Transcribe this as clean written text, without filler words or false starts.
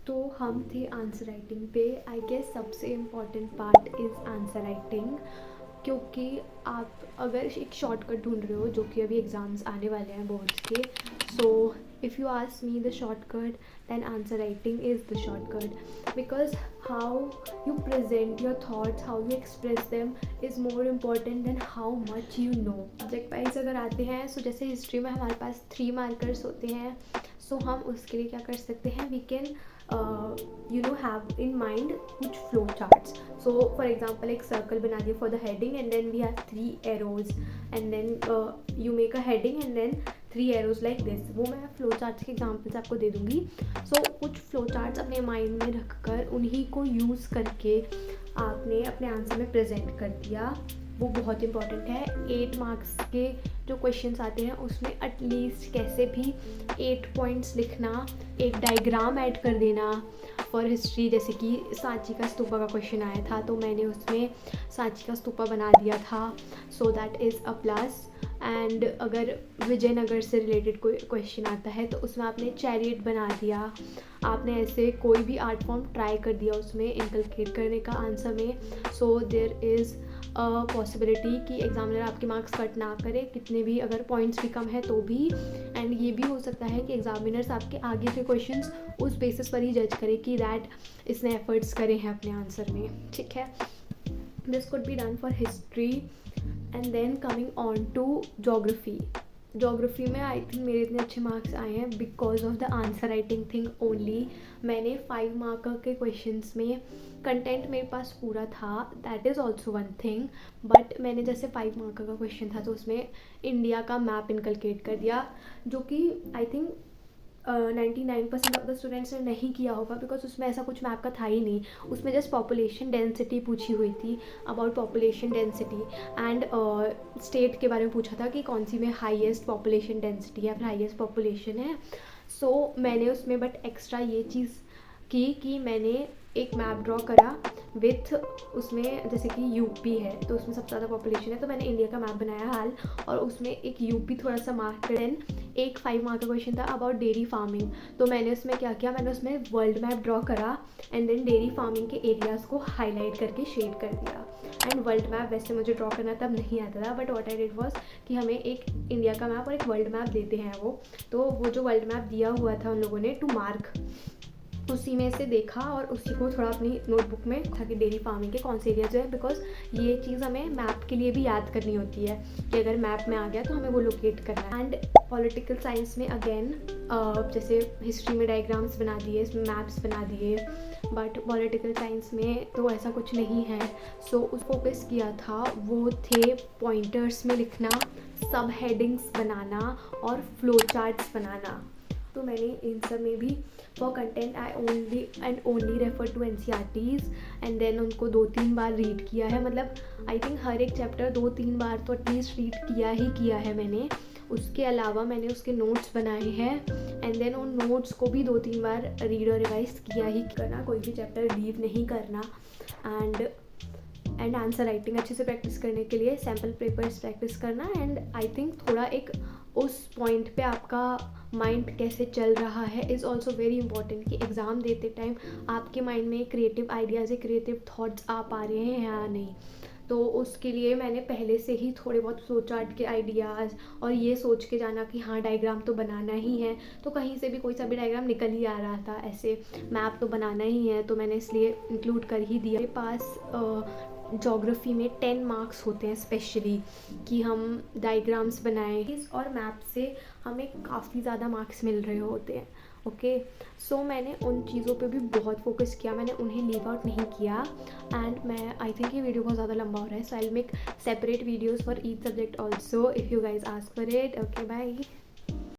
तो हम थे आंसर राइटिंग पे। आई गेस सबसे important part is answer writing, क्योंकि आप अगर एक शॉर्टकट ढूंढ रहे हो, जो कि अभी एग्ज़ाम्स आने वाले हैं बोर्ड्स के, so if you ask me the shortcut, then answer writing is the shortcut, because how you present your thoughts, how you express them is more important than how much you know. Subject wise अगर आते हैं, सो जैसे history में हमारे पास 3 markers होते हैं, सो हम उसके लिए क्या कर सकते हैं, we can have in mind कुछ flow charts. So for example, एक circle बना दिया for the heading, and then we have 3 arrows, and then you make a heading and then 3 arrows like this. वो मैं फ्लो चार्ट्स के examples आपको दे दूँगी. सो कुछ फ्लो चार्ट्स अपने माइंड में रख कर उन्हीं को यूज़ करके आपने अपने आंसर में प्रेजेंट कर दिया. वो बहुत इंपॉर्टेंट है. 8 मार्क्स के जो क्वेश्चंस आते हैं उसमें एटलीस्ट कैसे भी 8 पॉइंट्स लिखना, एक डायग्राम ऐड कर देना फॉर हिस्ट्री. जैसे कि सांची का स्तूपा का क्वेश्चन आया था, तो मैंने उसमें सांची का स्तूपा बना दिया था, so that is a plus. And अगर विजयनगर से रिलेटेड कोई क्वेश्चन आता है तो उसमें आपने चैरियट बना दिया, आपने ऐसे कोई भी आर्ट फॉर्म ट्राई कर दिया उसमें इनकलकेट करने का आंसर में. सो देयर इज़ पॉसिबिलिटी कि एग्जामिनर आपके मार्क्स कट ना करे, कितने भी अगर पॉइंट्स भी कम है तो भी. एंड ये भी हो सकता है कि एग्जामिनर्स आपके आगे के क्वेश्चंस उस बेसिस पर ही जज करे कि दैट इसने एफर्ट्स करे हैं अपने आंसर में. ठीक है, this could be done for history. And then coming on to geography में आई थिंक मेरे इतने अच्छे मार्क्स आए हैं because of the answer writing thing only. मैंने 5 मार्क के क्वेश्चंस में कंटेंट मेरे पास पूरा था, that is also one thing. But मैंने जैसे 5 मार्क का क्वेश्चन था तो उसमें इंडिया का मैप इनकलकेट कर दिया, जो कि I think 99% of the students ने नहीं किया होगा, बिकॉज उसमें ऐसा कुछ मैप का था ही नहीं. उसमें जस्ट पॉपुलेशन डेंसिटी पूछी हुई थी, about population density, and state के बारे में पूछा था कि कौन सी में हाईएस्ट पॉपुलेशन डेंसिटी है, फिर हाईएस्ट पॉपुलेशन है. सो मैंने उसमें बट एक्स्ट्रा ये चीज़ की कि मैंने एक मैप ड्रॉ करा विथ उसमें जैसे कि यूपी है तो उसमें सबसे ज़्यादा पॉपुलेशन है, तो मैंने इंडिया का मैप बनाया हाल, और उसमें एक यूपी थोड़ा सा मार्क. देन एक 5 मार्क का क्वेश्चन था अबाउट डेयरी फार्मिंग, तो मैंने उसमें क्या किया, मैंने उसमें वर्ल्ड मैप ड्रॉ करा एंड देन डेयरी फार्मिंग के एरियाज़ को हाईलाइट करके शेड कर दिया. एंड वर्ल्ड मैप वैसे मुझे ड्रॉ करना तब नहीं आता था, but what I did was कि हमें एक इंडिया का मैप और एक वर्ल्ड मैप देते हैं वो, तो वो जो वर्ल्ड मैप दिया हुआ था उन लोगों ने टू मार्क, उसी में से देखा और उसी को थोड़ा अपनी नोटबुक में ताकि डेयरी फार्मिंग के कौन से एरियाज है, बिकॉज ये चीज़ हमें मैप के लिए भी याद करनी होती है कि अगर मैप में आ गया तो हमें वो लोकेट करना है. एंड पॉलिटिकल साइंस में अगेन जैसे हिस्ट्री में डायग्राम्स बना दिए, इसमें मैप्स बना दिए, बट पॉलिटिकल साइंस में तो ऐसा कुछ नहीं है. सो उस फोकस किया था वो थे पॉइंटर्स में लिखना, सब हेडिंग्स बनाना और फ्लो चार्ट्स बनाना. तो मैंने इन सब में भी for content I only refer to NCERTs, and then उनको 2-3 बार रीड किया है. मतलब आई थिंक हर एक चैप्टर 2-3 बार तो एटलीस्ट रीड किया है मैंने. उसके अलावा मैंने उसके नोट्स बनाए हैं, एंड देन उन नोट्स को भी 2-3 बार रीड और रिवाइज किया ही करना, कोई भी चैप्टर लीव नहीं करना. एंड आंसर राइटिंग अच्छे से प्रैक्टिस करने के लिए सैम्पल पेपर्स प्रैक्टिस करना. एंड आई थिंक थोड़ा एक उस पॉइंट पे आपका माइंड कैसे चल रहा है इज़ ऑल्सो वेरी इंपॉर्टेंट, कि एग्ज़ाम देते टाइम आपके माइंड में क्रिएटिव आइडियाज़, क्रिएटिव थाट्स आ पा रहे हैं या नहीं. तो उसके लिए मैंने पहले से ही थोड़े बहुत फ्लो चार्ट के आइडियाज़ और ये सोच के जाना कि हाँ डायग्राम तो बनाना ही है, तो कहीं से भी कोई सा भी डायग्राम निकल ही आ रहा था, ऐसे मैप तो बनाना ही है, तो मैंने इसलिए इंक्लूड कर ही दिया. मेरे पास जोग्राफ़ी में 10 मार्क्स होते हैं स्पेशली कि हम डायग्राम्स बनाएं, और मैप से हमें काफ़ी ज़्यादा मार्क्स मिल रहे होते हैं. ओके, सो मैंने उन चीज़ों पे भी बहुत फोकस किया, मैंने उन्हें लीव आउट नहीं किया. एंड मैं आई थिंक ये वीडियो बहुत ज़्यादा लंबा हो रहा है, so I will make separate videos for each subject also if you guys ask for it. Okay, bye.